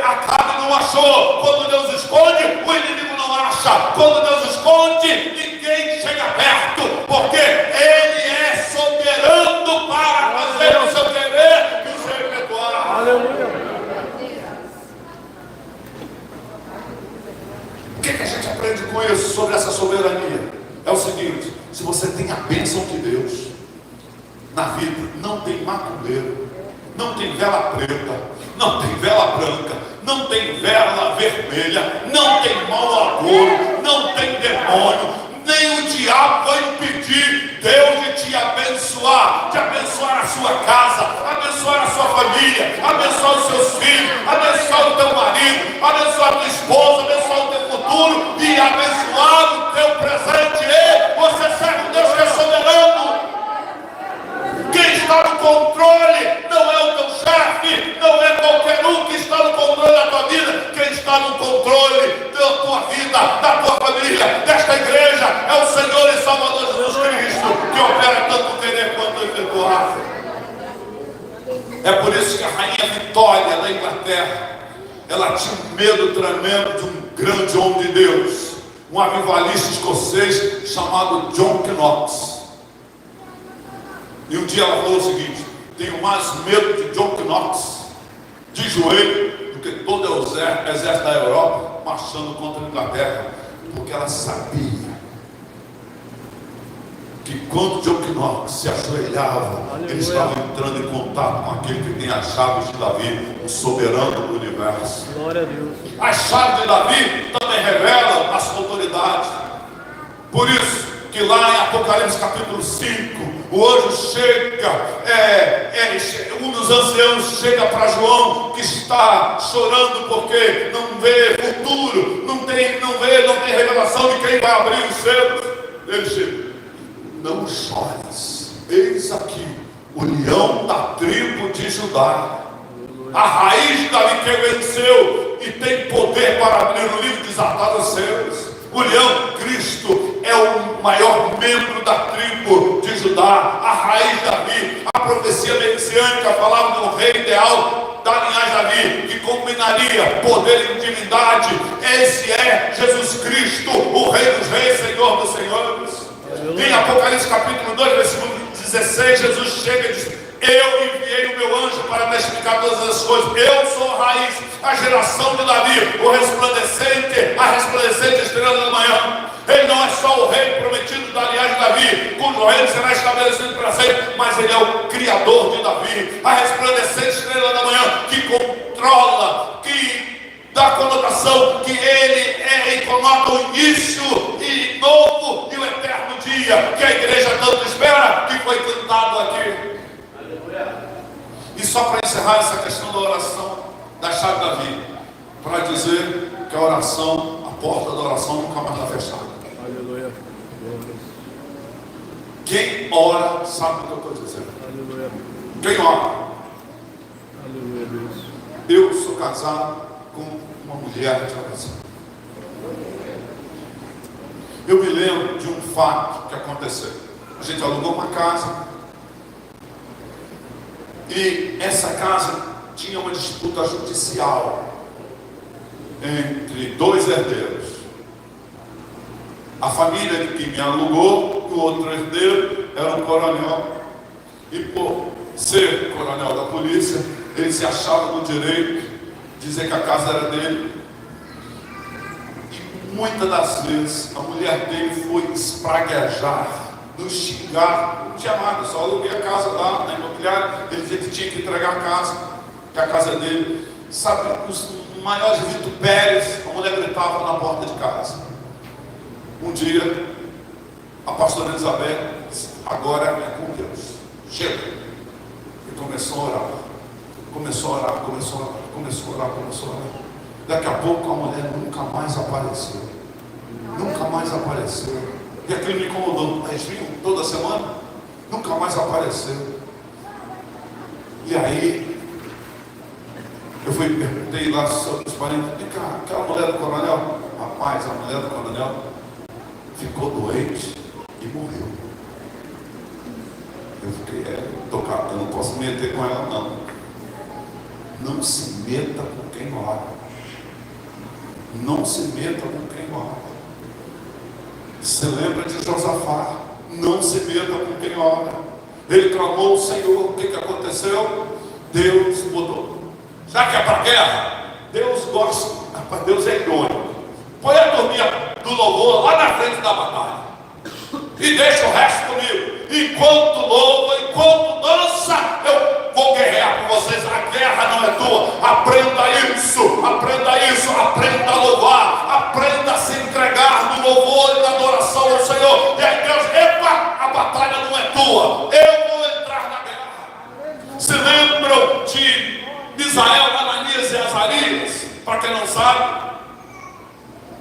Acabe não achou. Quando Deus esconde, o inimigo não acha. Quando Deus esconde, ninguém chega perto, porque Ele é soberano para fazer o seu querer e o seu efetuar. Aleluia. O que a gente aprende com isso, sobre essa soberania? É o seguinte: se você tem a bênção de Deus na vida, não tem macumbeiro, não tem vela preta, não tem vela branca, não tem vela vermelha, não tem mau agouro, não tem demônio, nem o diabo vai impedir Deus de te abençoar a sua casa, abençoar a sua família, abençoar os seus filhos, abençoar o teu marido, abençoar a tua esposa, abençoar o teu futuro e abençoar o teu presente. E você serve um Deus que é soberano. Quem está no controle não é o teu chefe, não é qualquer um que está no controle da tua vida. Quem está no controle da tua vida, da tua família, desta igreja, é o Senhor e Salvador Jesus Cristo, que opera tanto querer quanto efetuar. É por isso que a rainha Vitória da Inglaterra, ela tinha um medo tremendo de um grande homem de Deus, um avivalista escocês chamado John Knox. E um dia ela falou o seguinte: tenho mais medo de John Knox de joelho do que todo o exército da Europa marchando contra a Inglaterra, porque ela sabia que quando Joquinópolis se ajoelhava, ele estava entrando em contato com aquele que tem as chaves de Davi, o soberano do universo. Glória a Deus. As chaves de Davi também revelam a sua autoridade. Por isso que lá em Apocalipse capítulo 5, o anjo chega, um dos anciãos chega para João, que está chorando porque não vê futuro, não tem revelação de quem vai abrir os selos. Ele chega: não chores, eis aqui o leão da tribo de Judá, a raiz de Davi, que venceu e tem poder para abrir o livro desatado os selos. O leão, Cristo, é o maior membro da tribo de Judá, a raiz de Davi. A profecia messiânica falava do rei ideal da linhagem de Davi, que combinaria poder e divindade. Esse é Jesus Cristo, o Rei dos Reis, Senhor dos Senhores. Em Apocalipse capítulo 2, versículo 16, Jesus chega e diz: eu enviei o meu anjo para testificar todas as coisas. Eu sou a raiz, a geração de Davi, a resplandecente estrela da manhã. Ele não é só o rei prometido da linhagem de Davi, cujo reino será estabelecido para sempre, mas ele é o criador de Davi, a resplandecente estrela da manhã, que controla, que dá conotação que ele conota o início e novo e o eterno dia, que a igreja tanto espera, que foi cantado aqui. E só para encerrar essa questão da oração da chave de Davi, para dizer que a oração, a porta da oração nunca mais está fechada. Aleluia. Quem ora sabe o que eu estou dizendo. Aleluia. Quem ora? Aleluia, Deus. Eu sou casado com uma mulher de oração. Eu me lembro de um fato que aconteceu. A gente alugou uma casa e essa casa tinha uma disputa judicial entre dois herdeiros. A família de quem me alugou, o outro herdeiro era um coronel, e por ser coronel da polícia, ele se achava no direito de dizer que a casa era dele. E muitas das vezes a mulher dele foi espraguejar, nos xingar. Não tinha nada, só aluguei a casa lá na imobiliária. Ele dizia que tinha que entregar a casa, que a casa dele. Sabe, os maiores vitupérios, a mulher gritava na porta de casa. Um dia, a pastora Elizabeth disse: agora é com Deus, chega. E começou a orar. Começou a orar. Daqui a pouco a mulher nunca mais apareceu. E aquilo me incomodou. Mas viu, toda semana, nunca mais apareceu. E aí, eu perguntei lá sobre os parentes: vem cá, aquela mulher do coronel? Rapaz, a mulher do coronel ficou doente e morreu. Eu fiquei tocado, eu não posso me meter com ela não. Não se meta com quem ora. Não se meta com quem ora. Você lembra de Josafá? Não se meta com quem ora. Ele clamou ao Senhor. O que aconteceu? Deus mudou. Já que é para guerra, Deus gosta. Deus é idôneo. Põe a turminha do louvor lá na frente da batalha e deixa o resto comigo. Enquanto louva, enquanto dança, eu vou guerrear com vocês. A guerra não é tua. Aprenda isso, aprenda a louvar, aprenda a se entregar no louvor e na adoração ao Senhor. E aí Deus: epa, a batalha não é tua, eu vou entrar na guerra. Se lembram de Misael, Ananias e Azarias? Para quem não sabe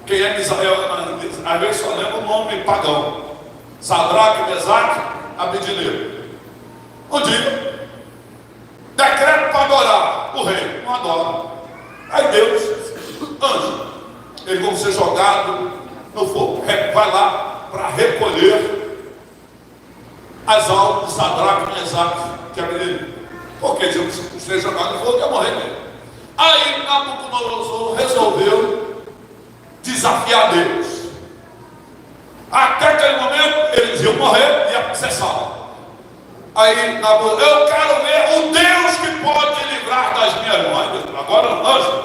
quem é Misael e Ananias, às vezes só lembra o nome pagão: Sadraque, Mesaque, Abednego. Um dia, decreto para adorar o rei, não adora. Aí Deus, anjo, eles vão ser jogados no fogo. Vai lá para recolher as almas de Sadraque, Mesaque e Abednego. Porque se ser jogado no fogo, ia morrer mesmo. Aí Nabucodonosor resolveu desafiar Deus. Até aquele momento eles iam morrer e ia ser salvo. Aí Nabucodonosor: eu quero ver o Deus que pode livrar das minhas mãos. Agora, anjo,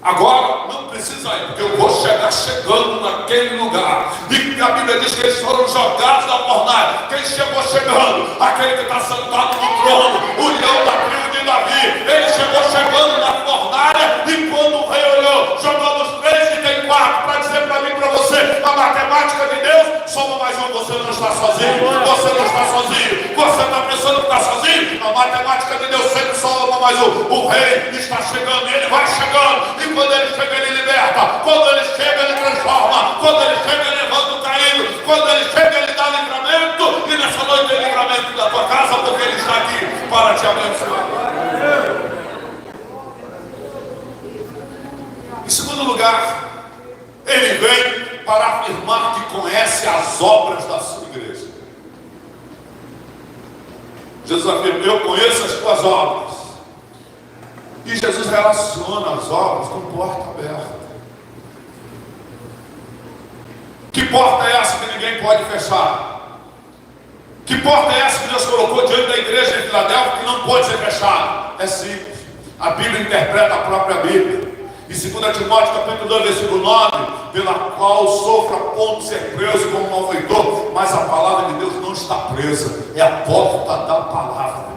agora não precisa ir, porque eu vou chegar chegando naquele lugar. fornalha. E a Bíblia diz que eles foram jogados na fornalha. Quem chegou chegando? Aquele que está sentado no trono, o leão da tribo de Davi. Ele chegou chegando na fornalha, e quando o rei olhou, jogou nos 3 e tem 4, para dizer para mim e para você, a matemática de Deus, soma mais um, você não está sozinho, você não está sozinho, você está pensando que está sozinho, a matemática de Deus sempre soma mais um. O rei está chegando, e ele vai chegando, e quando ele chega, ele liberta, quando ele chega, ele transforma, quando ele chega, ele levanta o caído, quando ele chega, ele dá livramento, e nessa noite tem livramento da tua casa, porque ele está aqui para te abençoar. Em segundo lugar, ele vem para afirmar que conhece as obras da sua igreja. Jesus afirma: eu conheço as tuas obras. E Jesus relaciona as obras com porta aberta. Que porta é essa que ninguém pode fechar? Que porta é essa que Deus colocou diante da igreja de Filadélfia que não pode ser fechada? É simples. A Bíblia interpreta a própria Bíblia. Em 2 Timóteo capítulo 2, versículo 9, pela qual sofro a ponto de ser preso como malfeitor, mas a palavra de Deus não está presa, é a porta da palavra.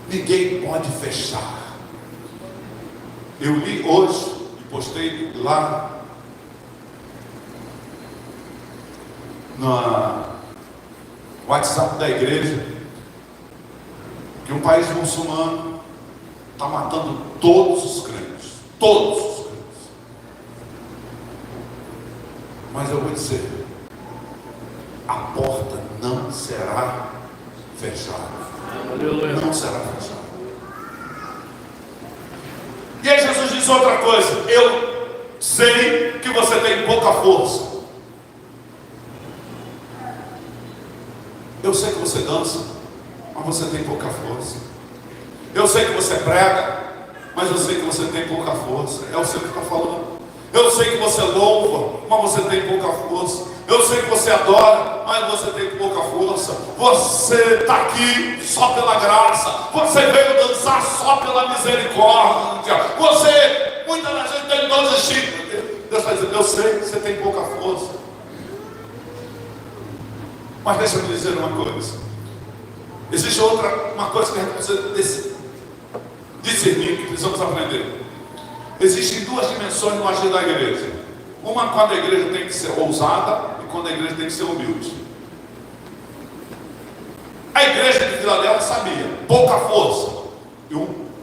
Ninguém pode fechar. Eu li hoje e postei lá no WhatsApp da igreja que um país muçulmano está matando todos os crentes. Todos os crentes. Mas eu vou dizer, a porta não será fechada. Não será fechada. E aí Jesus diz outra coisa: eu sei que você tem pouca força. Eu sei que você dança, mas você tem pouca força. Eu sei que você prega, mas eu sei que você tem pouca força. É o Senhor que está falando. Eu sei que você louva, mas você tem pouca força. Eu sei que você adora, mas você tem pouca força. Você está aqui só pela graça. Você veio dançar só pela misericórdia. Muita da gente tem todos os tipos. Deus está dizendo: eu sei que você tem pouca força. Mas deixa eu me dizer uma coisa. Existe uma coisa que a gente precisa discernir, que precisamos aprender. Existem 2 dimensões no agir da igreja. Uma, quando a igreja tem que ser ousada, e quando a igreja tem que ser humilde. A igreja de Filadélfia sabia: pouca força e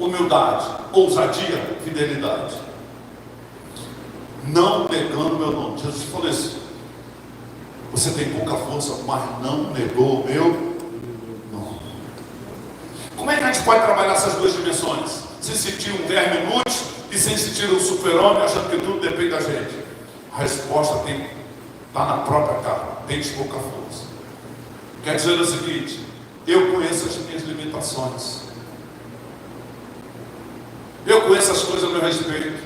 humildade, ousadia, fidelidade. Não negando o meu nome. Jesus falou isso. Você tem pouca força, mas não negou o meu nome. Como é que a gente pode trabalhar essas 2 dimensões? Sem sentir um verme inútil e sem sentir um super-homem, achando que tudo depende da gente. A resposta está na própria cara. Tens pouca força. Quer dizer o seguinte: eu conheço as minhas limitações. Eu conheço as coisas a meu respeito.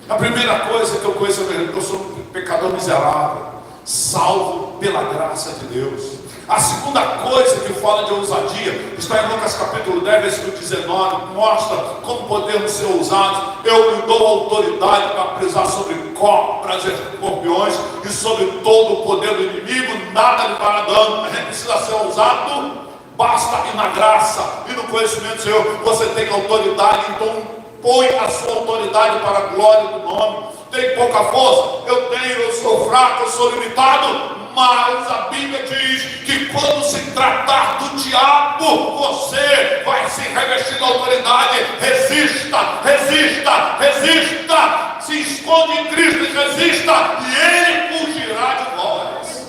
A primeira coisa que eu conheço é que eu sou um pecador miserável, salvo pela graça de Deus. A segunda coisa que fala de ousadia está em Lucas capítulo 10, versículo 19. Mostra como podemos ser ousados. Eu lhe dou autoridade para pisar sobre cobras e escorpiões e sobre todo o poder do inimigo, nada lhe fará dano. A gente precisa ser ousado, basta ir na graça e no conhecimento do Senhor. Você tem autoridade, então põe a sua autoridade para a glória do nome. Tem pouca força? Eu tenho, eu sou fraco, eu sou limitado. Mas a Bíblia diz que quando se tratar do diabo, você vai se revestir de autoridade. Resista, resista, resista. Se esconde em Cristo e resista, e Ele fugirá de vós.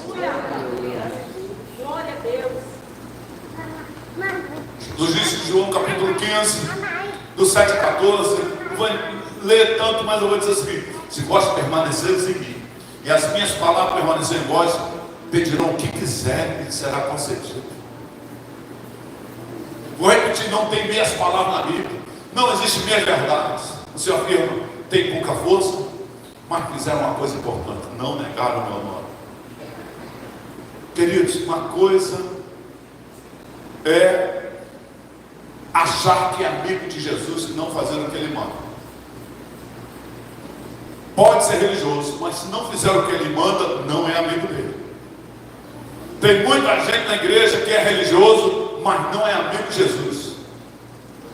Glória a Deus. Jesus disse em João capítulo 15, do 7 a 14. Não vou ler tanto, mas eu vou dizer assim: se vós permaneceres em mim, e as minhas palavras permanecerem em vós, pedirão o que quiserem e será concedido. Vou repetir: não tem meias palavras na Bíblia. Não existe meias verdades. O Senhor afirma: tem pouca força, mas fizeram uma coisa importante: não negaram o meu nome. Queridos, uma coisa é achar que é amigo de Jesus e não fazer o que ele manda. pode ser religioso, mas se não fizer o que ele manda, não é amigo dele. Tem muita gente na igreja que é religioso, mas não é amigo de Jesus.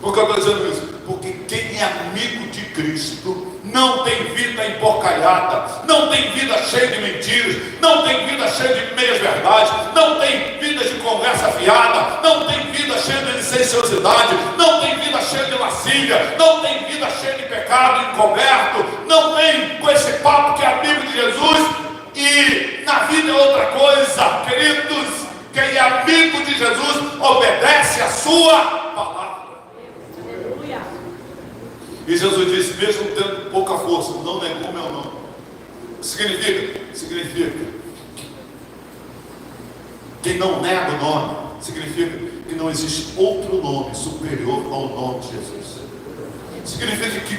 Por que eu estou dizendo isso? Porque quem é amigo de Cristo não tem vida emporcalhada, não tem vida cheia de mentiras, não tem vida cheia de meias verdades, não tem vida de conversa fiada, não tem vida cheia de licenciosidade, não tem vida cheia de lascívia, não tem vida cheia de pecado encoberto, não tem com esse papo que é amigo de Jesus. E na vida é outra coisa, queridos. Quem é amigo de Jesus obedece a sua palavra. E Jesus disse, mesmo tendo pouca força, não negou meu nome. Significa quem não nega o nome, significa que não existe outro nome superior ao nome de Jesus. Significa que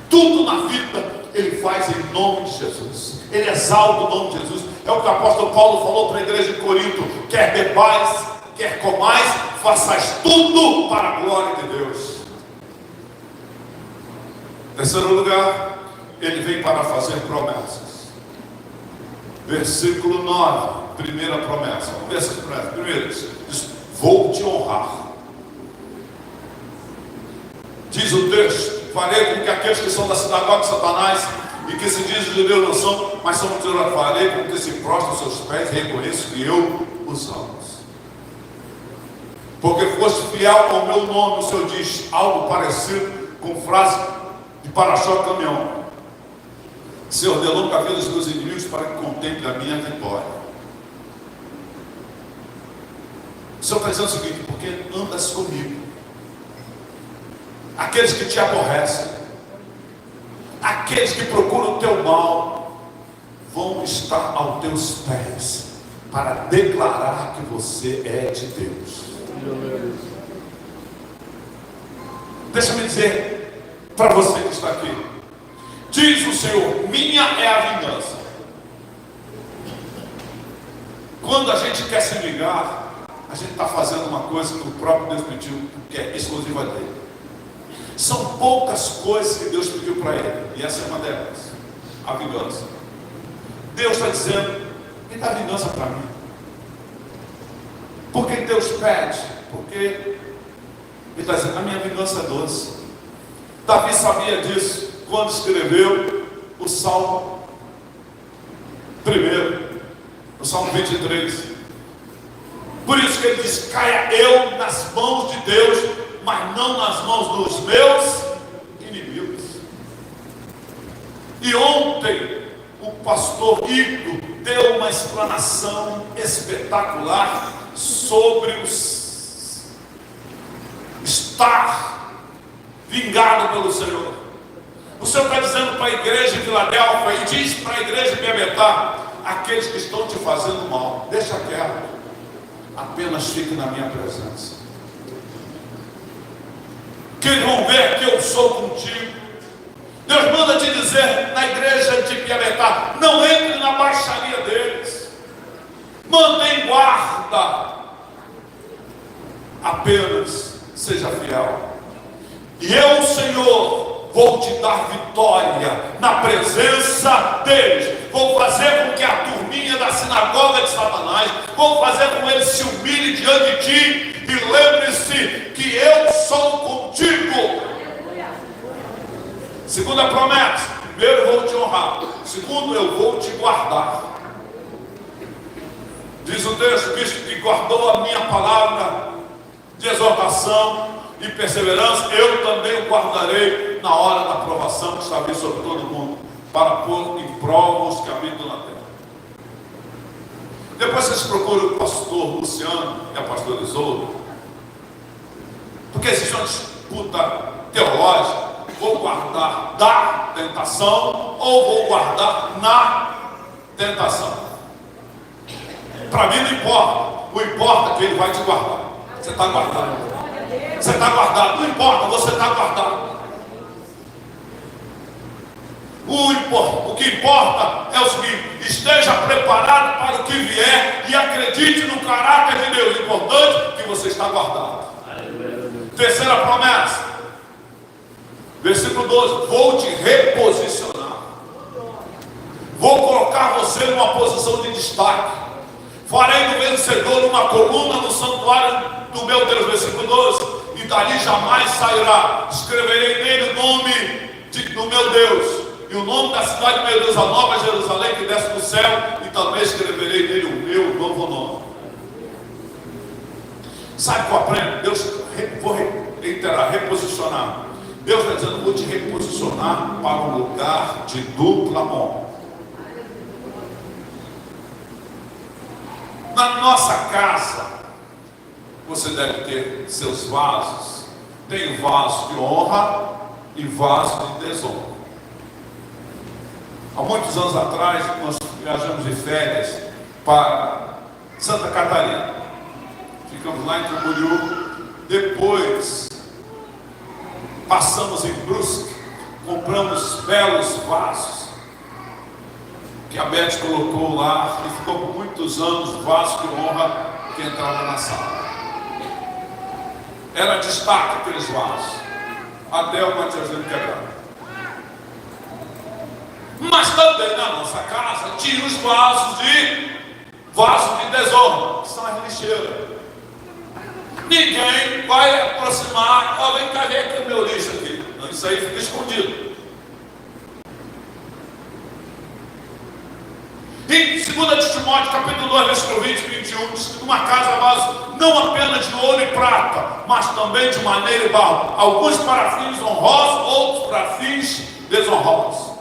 tudo na vida ele faz em nome de Jesus. Ele exalta o nome de Jesus. É o que o apóstolo Paulo falou para a igreja de Corinto: quer bebais, quer comais, façais tudo para a glória de Deus. Terceiro lugar, ele vem para fazer promessas. Versículo 9, primeira promessa. Vamos ver essas promessas. Primeiro, diz, vou te honrar. Diz o texto, farei com que aqueles que são da sinagoga de Satanás e que se dizem judeus não são, mas são de Deus, farei com que se prostem aos seus pés e reconheçam que eu os amo. Porque foste fiel ao meu nome. O Senhor diz algo parecido com frase de para-choque caminhão. Se ordenou que a vida dos meus inimigos para que contemple a minha vitória. O Senhor está dizendo o seguinte: porque andas comigo. Aqueles que te aborrecem, aqueles que procuram o teu mal, vão estar aos teus pés para declarar que você é de Deus. Deixa-me dizer para você que está aqui, diz o Senhor, minha é a vingança. Quando a gente quer se vingar, a gente está fazendo uma coisa que o próprio Deus pediu, que é exclusiva dele. São poucas coisas que Deus pediu para ele, e essa é uma delas, a vingança. Deus está dizendo, me dá vingança para mim. Por que Deus pede? Porque ele está dizendo, a minha vingança é doce. Davi sabia disso quando escreveu o Salmo 1, o Salmo 23. Por isso que ele diz, caia eu nas mãos de Deus, mas não nas mãos dos meus inimigos. E ontem o pastor Ico deu uma explanação espetacular sobre estar vingado pelo Senhor. O Senhor está dizendo para a igreja de Filadélfia e diz para a igreja de Bebetá: aqueles que estão te fazendo mal, deixa quieto, apenas fique na minha presença, que eles vão ver que eu sou contigo. Deus manda te dizer na igreja de Piabetá: não entre na baixaria deles, mantém guarda, apenas seja fiel. E eu, Senhor, vou te dar vitória na presença deles. Vou fazer com que a turminha da sinagoga de Satanás, vou fazer com que eles se humilhem diante de ti. E lembre-se que eu sou contigo. Segunda promessa: primeiro, eu vou te honrar. Segundo, eu vou te guardar. Diz o texto que guardou a minha palavra de exortação e perseverança, eu também o guardarei na hora da provação que está vindo sobre todo mundo, para pôr em prova os que habitam na terra. Depois vocês procuram o pastor Luciano e a pastora Isolda, porque existe uma disputa teológica: vou guardar da tentação ou vou guardar na tentação? Para mim não importa, o importa é que ele vai te guardar. Você está guardado. Você está guardado, não importa, você está guardado. O que importa é o seguinte: esteja preparado para o que vier e acredite no caráter de Deus. O importante é que você está guardado. Terceira promessa, versículo 12: vou te reposicionar. você numa posição de destaque. Farei do vencedor uma coluna no santuário do meu Deus, versículo 12, e dali jamais sairá. Escreverei nele o nome do meu Deus, e o nome da cidade do meu Deus, a nova Jerusalém que desce do céu, e também escreverei nele o meu novo nome. Sabe o que eu aprendo? Deus, vou reiterar, reposicionar. Deus está dizendo, vou te reposicionar para um lugar de dupla honra. Na nossa casa, você deve ter seus vasos. Tem vaso de honra e vaso de desonra. Há muitos anos atrás, nós viajamos de férias para Santa Catarina. Ficamos lá em Camboriú. Depois, passamos em Brusque. Compramos belos vasos que a Beth colocou lá e ficou por muitos anos vaso de honra que entrava na sala. Era destaque aqueles vasos, até o Matias dele quebrar. Mas também na nossa casa tinha os vasos de desonra, que são as lixeiras. Ninguém vai aproximar, ó, vem cá, vem aqui o meu lixo aqui. Não, isso aí fica escondido. Em 2 Timóteo, capítulo 2, versículo 20 e 21, diz que numa casa vaso não apenas de ouro e prata, mas também de madeira e barro, alguns para fins honrosos, outros para fins desonrosos.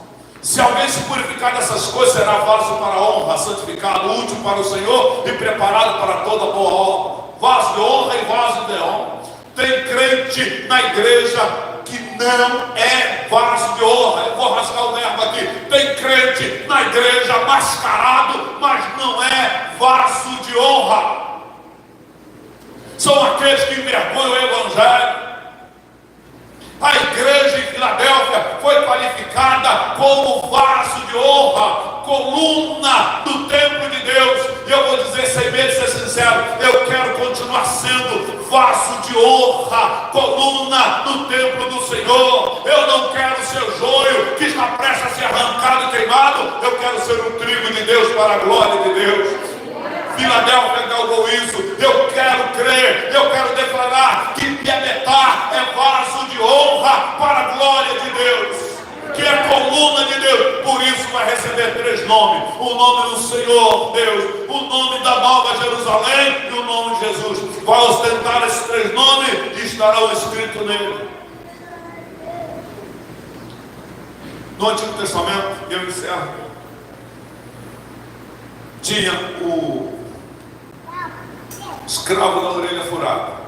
Se alguém se purificar dessas coisas, será vaso para a honra, santificado, útil para o Senhor e preparado para toda boa obra. Vaso de honra e vaso de honra. Tem crente na igreja que não é vaso de honra. Eu vou rasgar o verbo aqui. Tem crente na igreja mascarado, mas não é vaso de honra. São aqueles que envergonham o evangelho. A igreja em Filadélfia foi qualificada como vaso de honra, coluna do templo de Deus. E eu vou dizer sem medo de ser sincero, eu quero continuar sendo vaso de honra, coluna do templo do Senhor. Eu não quero ser joio que está prestes a ser arrancado e queimado. Eu quero ser o trigo de Deus para a glória de Deus. Filadélfia galgou isso. Eu quero crer, eu quero declarar que Piametá é vaso de honra para a glória de Deus, que é coluna de Deus. Por isso vai receber 3 nomes: o nome do Senhor Deus, o nome da Nova Jerusalém e o nome de Jesus. Vai ostentar esses 3 nomes e estarão escritos nele. No Antigo Testamento, eu encerro, tinha o escravo da orelha furada.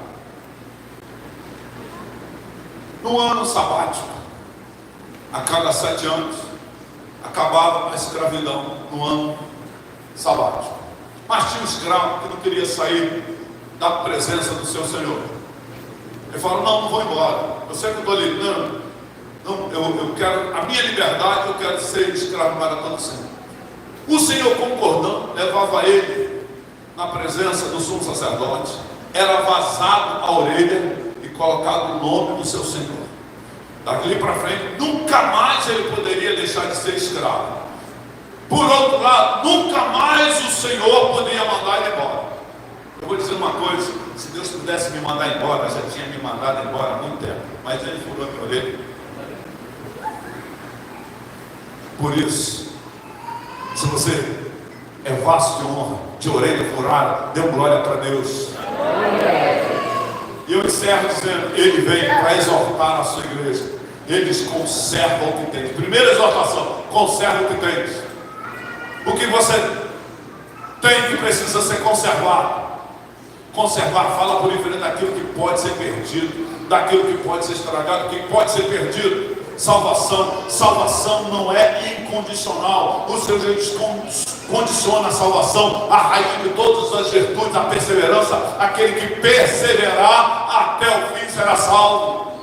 No ano sabático, a cada 7 anos, acabava a escravidão no ano sabático. Mas tinha um escravo que não queria sair da presença do seu senhor. Ele falou: não vou embora. Eu sei que eu estou ali. Não, eu quero a minha liberdade, eu quero ser escravo para todo sempre. O Senhor, concordando, levava ele na presença do sumo sacerdote, era vazado a orelha e colocado o nome do seu Senhor. Daqui para frente, nunca mais ele poderia deixar de ser escravo. Por outro lado, nunca mais o Senhor poderia mandar ele embora. Eu vou dizer uma coisa: se Deus pudesse me mandar embora, já tinha me mandado embora há muito tempo, mas ele furou a minha orelha. Por isso, se você é vaso de honra, de orelha furada, dê glória para Deus. E eu encerro dizendo: ele vem para exortar a sua igreja. Eles conservam o que tem. Primeira exortação: conserva o que tens. O que você tem que precisa ser conservado. Conservar fala por diferente daquilo que pode ser perdido, daquilo que pode ser estragado, que pode ser perdido. Salvação não é incondicional. O Senhor Jesus condiciona a salvação à raiz de todas as virtudes, a perseverança. Aquele que perseverar até o fim será salvo.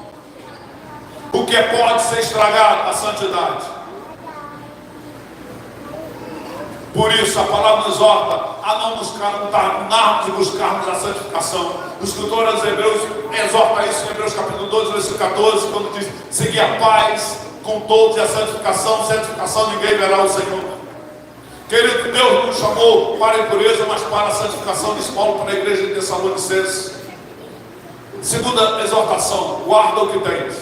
O que pode ser estragado? A santidade. Por isso a palavra nos exorta a não buscarmos e buscarmos a santificação. O escritor aos Hebreus exorta isso em Hebreus capítulo 12, versículo 14, quando diz: seguir a paz com todos e a santificação. Santificação ninguém verá o Senhor. Querido, Deus não nos chamou para a impureza, mas para a santificação, diz Paulo para a igreja de Tessalonicenses. Segunda exortação: guarda o que tens.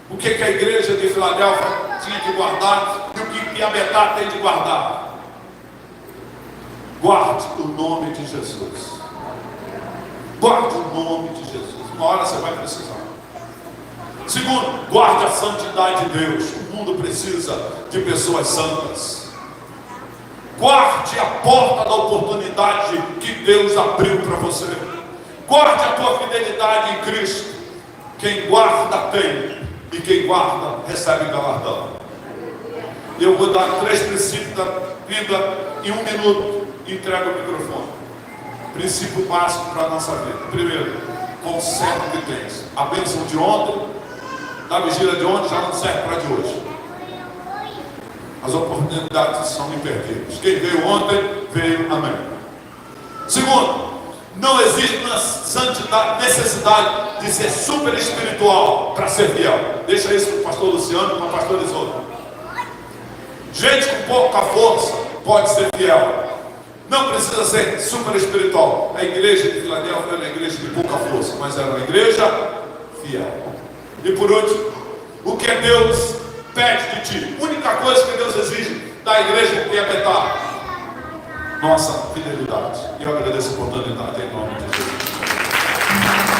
O que a igreja de Filadélfia tinha que guardar e o que Piabetá tem de guardar? Guarde o nome de Jesus. Guarde o nome de Jesus. Uma hora você vai precisar. Segundo, guarde a santidade de Deus. O mundo precisa de pessoas santas. Guarde a porta da oportunidade que Deus abriu para você. Guarde a tua fidelidade em Cristo. Quem guarda tem, e quem guarda recebe galardão. Eu vou dar 3 princípios da vida em 1 minuto. Entrega o microfone. Princípio básico para a nossa vida. Primeiro, conserva o que tens. A bênção de ontem, da vigília de ontem, já não serve para a de hoje. As oportunidades são imperdíveis. Quem veio ontem, veio amém. Segundo, não existe uma santidade, necessidade de ser super espiritual para ser fiel. Deixa isso para o pastor Luciano e para o pastor Isolda. Gente com pouca força pode ser fiel. Não precisa ser super espiritual. A igreja de Filadélfia era uma igreja de pouca força, mas era uma igreja fiel. E por último, o que Deus pede de ti? A única coisa que Deus exige da igreja de Piabetá: nossa fidelidade. E eu agradeço a oportunidade em nome de Jesus.